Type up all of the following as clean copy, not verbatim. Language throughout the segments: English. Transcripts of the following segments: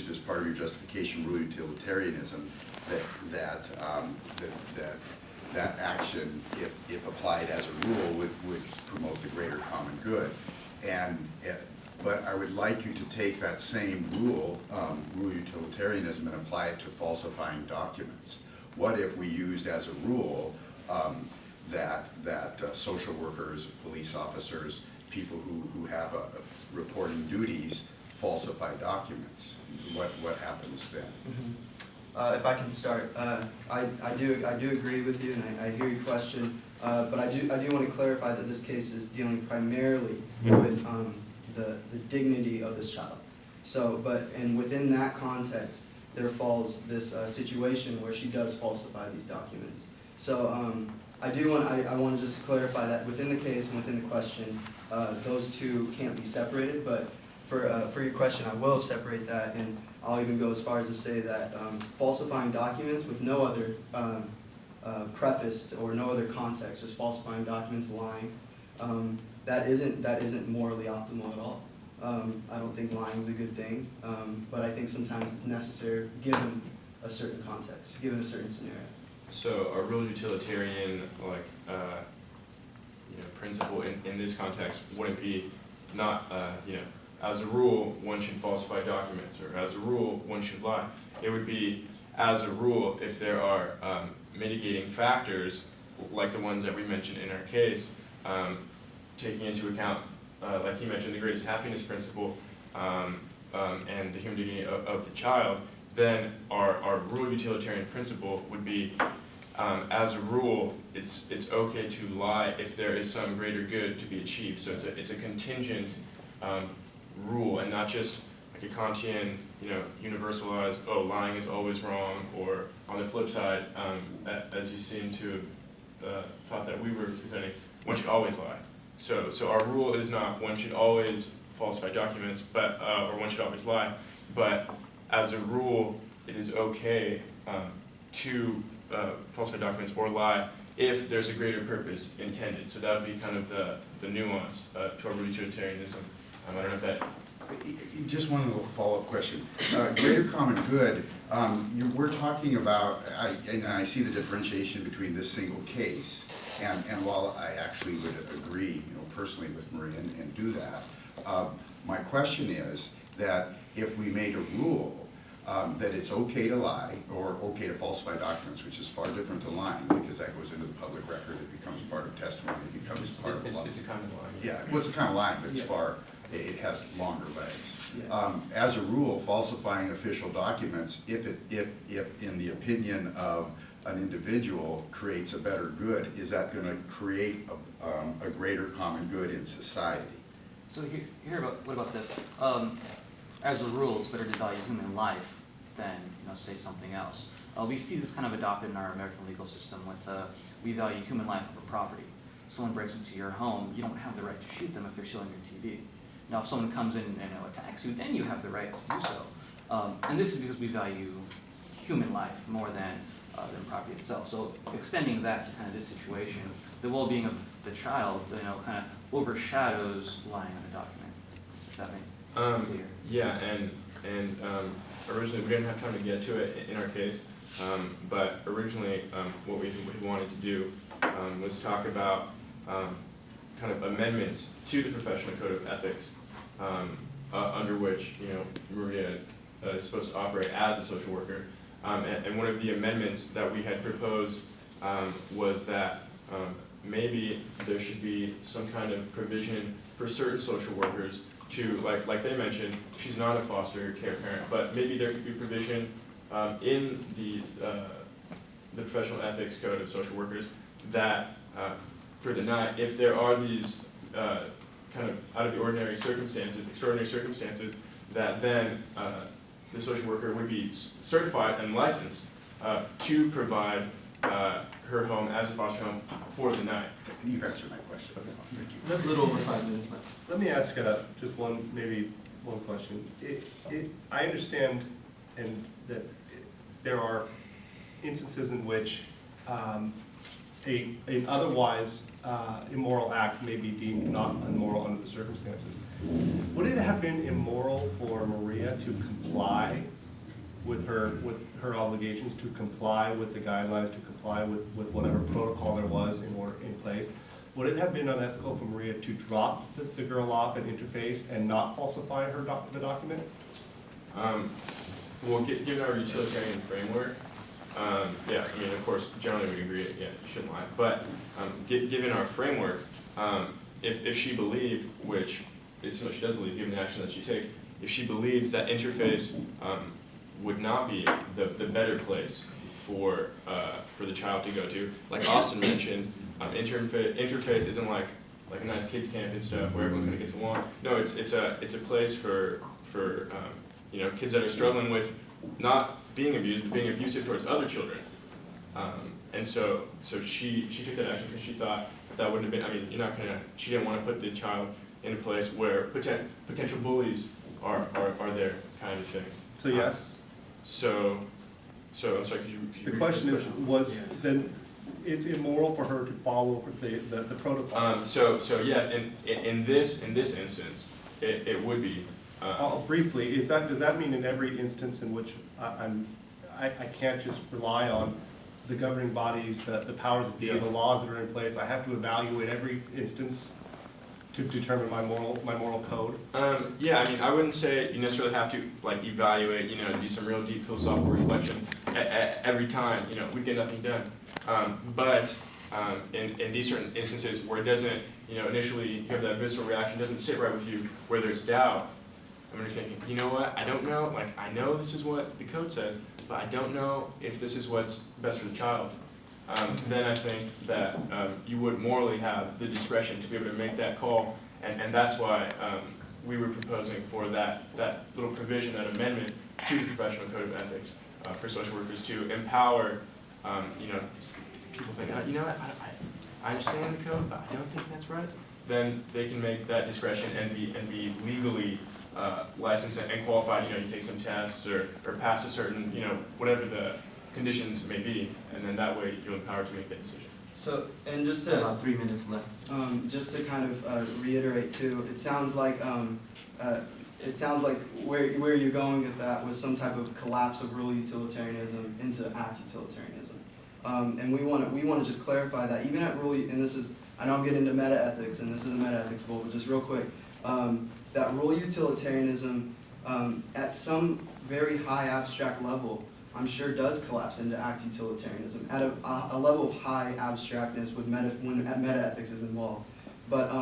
used as part of your justification, rule utilitarianism, that action, if applied as a rule, would promote the greater common good. But I would like you to take that same rule, rule utilitarianism, and apply it to falsifying documents. What if we used as a rule that social workers, police officers, people who have reporting duties falsify documents? What happens then? Mm-hmm. If I can start, I do agree with you, and I hear your question, but I do want to clarify that this case is dealing primarily with the dignity of this child. So, and within that context, there falls this situation where she does falsify these documents. So I want to just clarify that within the case and within the question, those two can't be separated. But for your question, I will separate that, and I'll even go as far as to say that falsifying documents with no other preface or no other context, just falsifying documents, lying, that isn't morally optimal at all. I don't think lying is a good thing, but I think sometimes it's necessary given a certain context, given a certain scenario. So a real utilitarian principle in this context wouldn't be not as a rule one should falsify documents, or as a rule one should lie. It would be as a rule if there are mitigating factors like the ones that we mentioned in our case, taking into account, like he mentioned, the greatest happiness principle and the human dignity of the child, then our rule utilitarian principle would be, as a rule, it's okay to lie if there is some greater good to be achieved. So it's a contingent rule, and not just like a Kantian, universalized, oh, lying is always wrong, or on the flip side, as you seem to have thought that we were presenting, one should always lie. So our rule is not one should always falsify documents, but or one should always lie, but as a rule, it is okay to falsify documents or lie if there's a greater purpose intended. So that would be kind of the nuance to our utilitarianism. I don't know if that. Just one little follow-up question. Greater common good, we're talking about, and I see the differentiation between this single case, and while I actually would agree, personally with Maria and do that, my question is that if we made a rule that it's okay to lie or okay to falsify documents, which is far different to lying, because that goes into the public record, it becomes part of testimony, it becomes part of law. It's a kind of lying. Yeah, well, it's a kind of lying, but it's far. It has longer legs. Yeah. As a rule, falsifying official documents, if in the opinion of an individual creates a better good, is that going to create a greater common good in society? So what about this? As a rule, it's better to value human life than say something else. We see this kind of adopted in our American legal system with we value human life over property. Someone breaks into your home, you don't have the right to shoot them if they're stealing your TV. Now, if someone comes in and attacks you, then you have the right to do so. And this is because we value human life more than property itself. So extending that to kind of this situation, the well-being of the child, kind of overshadows lying on a document. Does that make clear? Yeah, and originally we didn't have time to get to it in our case, but originally what we wanted to do was talk about kind of amendments to the Professional Code of Ethics, under which Maria is supposed to operate as a social worker. And one of the amendments that we had proposed was that maybe there should be some kind of provision for certain social workers to, like they mentioned, she's not a foster care parent, but maybe there could be provision in the Professional Ethics Code of Social Workers that for the night, if there are these kind of out of the ordinary circumstances, extraordinary circumstances, that then the social worker would be certified and licensed to provide her home as a foster home for the night. You've answered my question. Thank you. We have a little over 5 minutes left. Let me ask just one question. I understand that there are instances in which an otherwise immoral act may be deemed not immoral under the circumstances. Would it have been immoral for Maria to comply with her obligations, to comply with the guidelines, to comply with whatever protocol there was in place? Would it have been unethical for Maria to drop the girl off at interface and not falsify the document? Well, given our utilitarian framework, yeah, I mean, of course, generally we agree, yeah, you shouldn't lie. But given our framework, if she believed, which it's what she does believe, given the action that she takes, if she believes that interface would not be the better place for the child to go to, like Austin mentioned, interface isn't like a nice kids camp and stuff where everyone kind of gets along. No, it's a place for you know, kids that are struggling with not being abused, but being abusive towards other children. And so she took that action because she thought that wouldn't have been, I mean, she didn't want to put the child in a place where potential bullies are there, kind of thing. So yes. So I'm sorry, could you The repeat question this is, then it's immoral for her to follow the protocol? So yes, in this instance, it would be. Briefly, does that mean in every instance in which I can't just rely on the governing bodies, the powers that be, the laws that are in place? I have to evaluate every instance to determine my moral code? Yeah, I mean, I wouldn't say you necessarily have to like evaluate, you know, do some real deep philosophical reflection every time. You know, we get nothing done. But in these certain instances where it doesn't, you know, initially you have that visceral reaction, doesn't sit right with you, where there's doubt, I mean, you're thinking, you know what, I don't know, like, I know this is what the code says, but I don't know if this is what's best for the child. Then I think that you would morally have the discretion to be able to make that call, and that's why we were proposing for that little provision, that amendment to the Professional Code of Ethics for social workers to empower, you know, people think, you know what, I understand the code, but I don't think that's right. Then they can make that discretion and be legally licensed and qualified. You know, you take some tests or pass a certain, you know, whatever the conditions may be, and then that way you're empowered to make that decision. So, and just Still to, about 3 minutes left. just to kind of reiterate too, it sounds like where you're going with that was some type of collapse of rule utilitarianism into act utilitarianism. And we want to just clarify that even at rule, and this is, I know I'm getting into meta-ethics, and this is a meta-ethics bowl, but just real quick, that rule utilitarianism at some very high abstract level, I'm sure does collapse into act utilitarianism at a level of high abstractness when meta-ethics is involved. But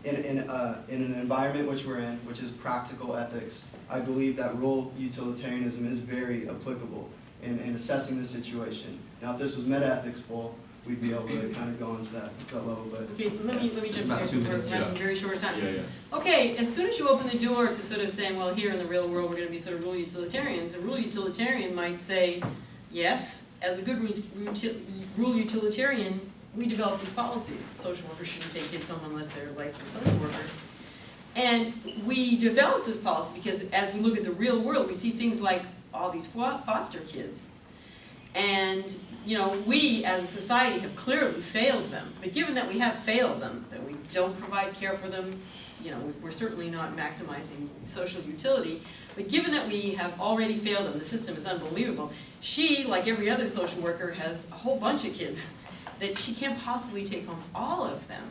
in an environment which we're in, which is practical ethics, I believe that rule utilitarianism is very applicable in assessing the situation. Now, if this was meta-ethics bowl, we'd be able to kind of go into that level, but. Okay, let me jump About in 2 here, minutes, we're having yeah. a very short time. Yeah. Okay, as soon as you open the door to sort of saying, well, here in the real world, we're gonna be sort of rule utilitarians, a rule utilitarian might say, yes, as a good rule utilitarian, we develop these policies. Social workers shouldn't take kids home unless they're licensed social workers. And we develop this policy because as we look at the real world, we see things like all these foster kids. And, you know, we as a society have clearly failed them. But given that we have failed them, that we don't provide care for them, you know, we're certainly not maximizing social utility. But given that we have already failed them, the system is unbelievable. She, like every other social worker, has a whole bunch of kids that she can't possibly take home all of them.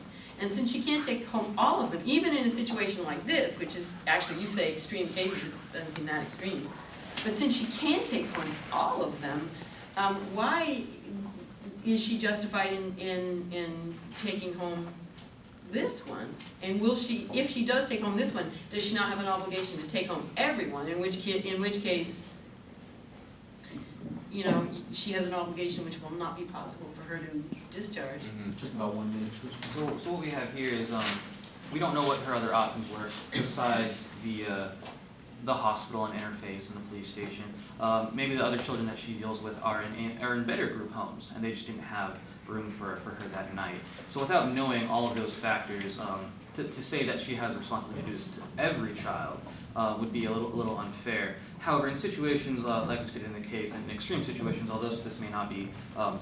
And since she can't take home all of them, even in a situation like this, which is actually, you say extreme cases, it doesn't seem that extreme. But since she can't take home all of them, why is she justified in taking home this one? And will she, if she does take home this one, does she not have an obligation to take home everyone? In which case, you know, she has an obligation which will not be possible for her to discharge. Just about 1 minute. So what we have here is we don't know what her other options were besides the hospital and interface and the police station. Maybe the other children that she deals with are in better group homes, and they just didn't have room for her that night. So without knowing all of those factors, to say that she has a responsibility to do this to every child would be a little unfair. However, in situations like we stated in the case, in extreme situations, although this may not be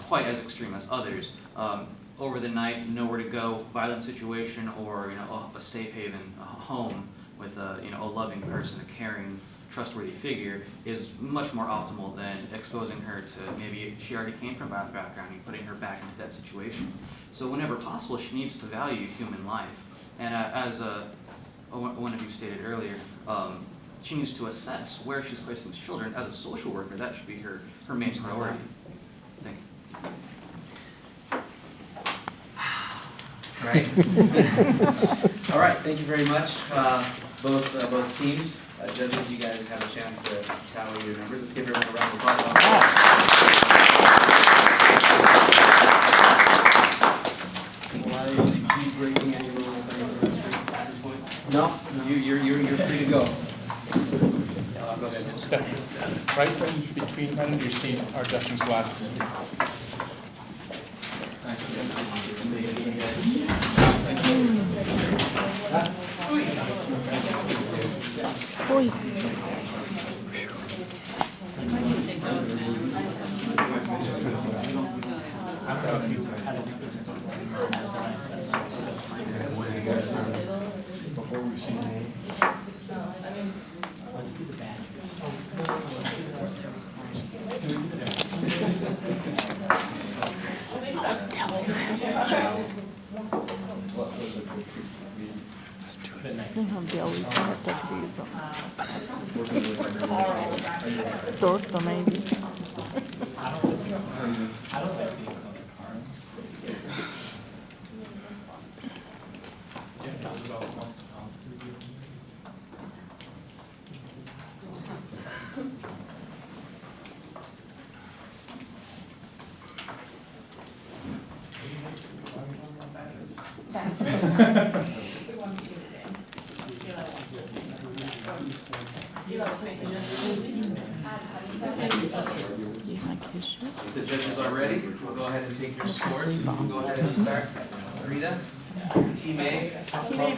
quite as extreme as others, over the night, nowhere to go, violent situation, or a safe haven, a home with a loving person, a caring, trustworthy figure is much more optimal than exposing her to maybe she already came from a bad background and putting her back into that situation. So whenever possible, she needs to value human life. And as one of you stated earlier, she needs to assess where she's placing these children. As a social worker, that should be her main priority. Thank you. Right. All right, thank you very much, both teams. Judges, you guys have a chance to tally your numbers. Let's give everyone a round of applause. Why are you breaking any rules at this point? No, you're free to go. Go ahead, Mr. Right under your seat are Justin's glasses. Oi. Before we've seen Torto, maybe. If the judges are ready, we'll go ahead and take your scores. We'll go ahead and start. Rita, Team A. Team A,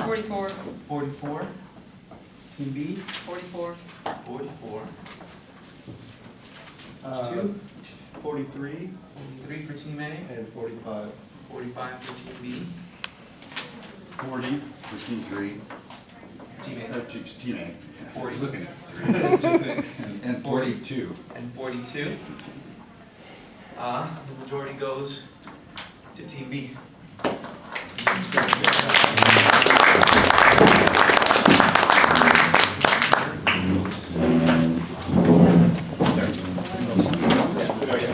44. 44. Team B. 44. 44. 43 43 for Team A. and 45. 45 for Team B. 40 for Team 3. Team A. Team A. 40. Looking at 3. And 42. And 42. The majority goes to Team B.